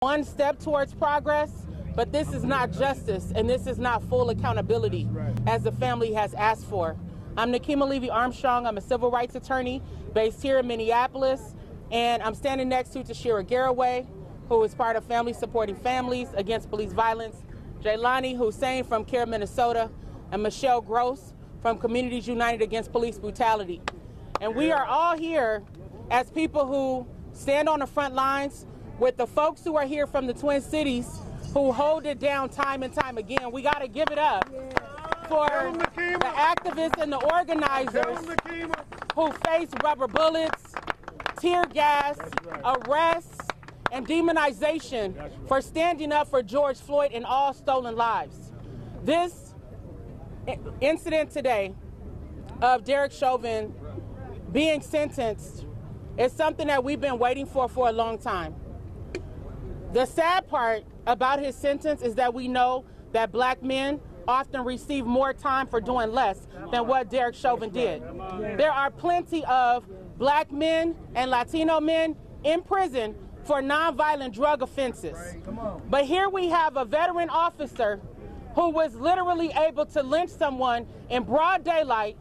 one step towards progress, but this is not justice, and this is not full accountability as the family has asked for. I'm Nakima Levy-Armstrong. I'm a civil rights attorney based here in Minneapolis, and I'm standing next to Toshira Garraway, who is part of Family Supporting Families Against Police Violence, Jaylani Hussein from CARE Minnesota, and Michelle Gross from Communities United Against Police Brutality. And we are all here as people who stand on the front lines with the folks who are here from the Twin Cities who hold it down time and time again. We got to give it up for the activists and the organizers who face rubber bullets, tear gas, arrests, and demonization for standing up for George Floyd and all stolen lives. This incident today of Derek Chauvin being sentenced is something that we've been waiting for a long time. The sad part about his sentence is that we know that black men often receive more time for doing less than what Derek Chauvin did. There are plenty of black men and Latino men in prison for nonviolent drug offenses. But here we have a veteran officer who was literally able to lynch someone in broad daylight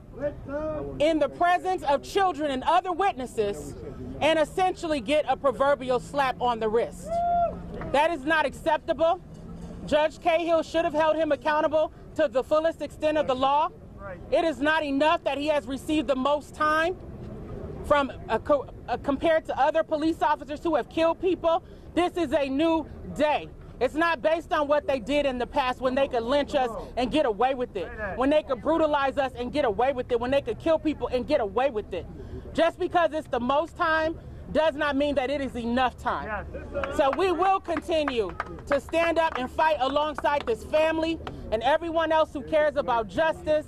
in the presence of children and other witnesses and essentially get a proverbial slap on the wrist. That is not acceptable. Judge Cahill should have held him accountable to the fullest extent of the law. It is not enough that he has received the most time from compared to other police officers who have killed people. This is a new day. It's not based on what they did in the past when they could lynch us and get away with it, when they could brutalize us and get away with it, when they could kill people and get away with it. Just because it's the most time does not mean that it is enough time. So we will continue to stand up and fight alongside this family and everyone else who cares about justice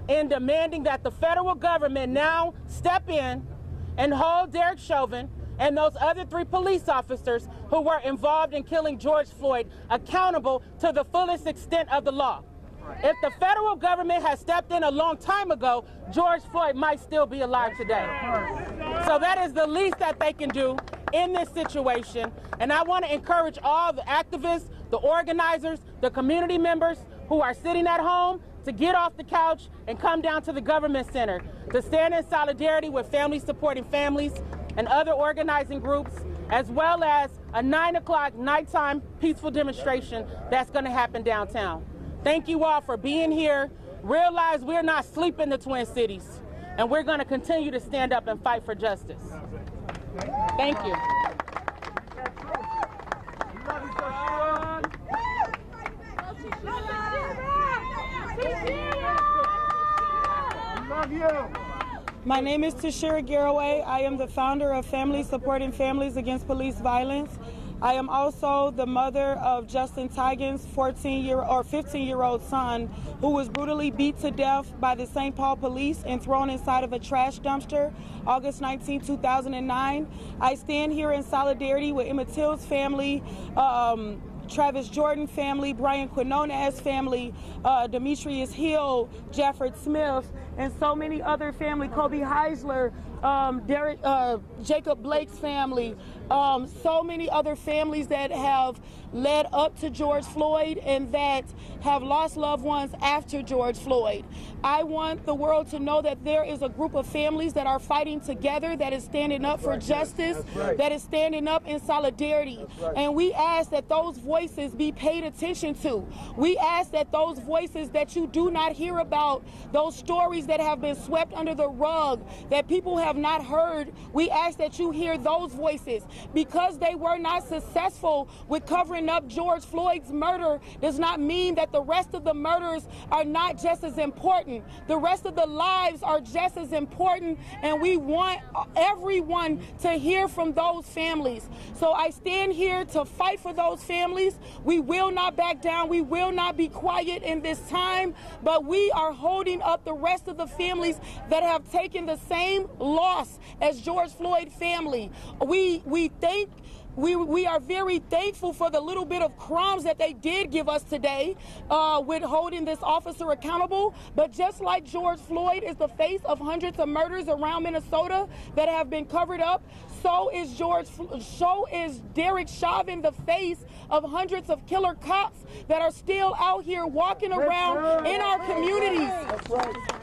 in demanding that the federal government now step in and hold Derek Chauvin and those other 3 police officers who were involved in killing George Floyd accountable to the fullest extent of the law. If the federal government had stepped in a long time ago, George Floyd might still be alive today. So that is the least that they can do in this situation. And I want to encourage all the activists, the organizers, the community members who are sitting at home to get off the couch and come down to the government center to stand in solidarity with Family Supporting Families and other organizing groups, as well as a 9 o'clock nighttime peaceful demonstration that's going to happen downtown. Thank you all for being here. Realize we're not sleeping in the Twin Cities, and we're going to continue to stand up and fight for justice. Thank you. My name is Toshira Garraway. I am the founder of Family Supporting Families Against Police Violence. I am also the mother of Justin Tigan's 15-year-old son, who was brutally beat to death by the St. Paul police and thrown inside of a trash dumpster August 19, 2009. I stand here in solidarity with Emmett Till's family, Travis Jordan family, Brian Quinones family, Demetrius Hill, Jafford Smith, and so many other family, Kobe Heisler, Jacob Blake's family, so many other families that have led up to George Floyd and that have lost loved ones after George Floyd. I want the world to know that there is a group of families that are fighting together, that is standing up for justice, that is standing up in solidarity. And we ask that those voices be paid attention to. We ask that those voices that you do not hear about, those stories that have been swept under the rug, that people have not heard, we ask that you hear those voices. Because they were not successful with covering up George Floyd's murder does not mean that the rest of the murders are not just as important. The rest of the lives are just as important, and we want everyone to hear from those families. So I stand here to fight for those families. We will not back down. We will not be quiet in this time, but we are holding up the rest of the families that have taken the same loss as George Floyd family. We thank we are very thankful for the little bit of crumbs that they did give us today with holding this officer accountable. But just like George Floyd is the face of hundreds of murders around Minnesota that have been covered up, so is Derek Chauvin the face of hundreds of killer cops that are still out here walking around in our communities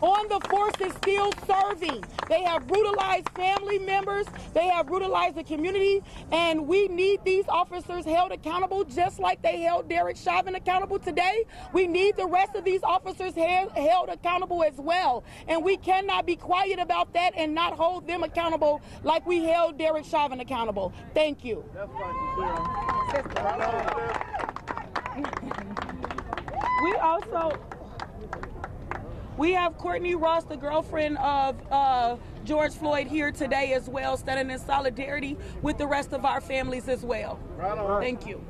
on the forces still serving. They have brutalized family members, they have brutalized the community, and we need these officers held accountable just like they held Derek Chauvin accountable today. We need the rest of these officers held accountable as well. And we cannot be quiet about that and not hold them accountable like we held Derek Chauvin accountable. Thank you. We have Courtney Ross, the girlfriend of George Floyd, here today as well, standing in solidarity with the rest of our families as well. Thank you.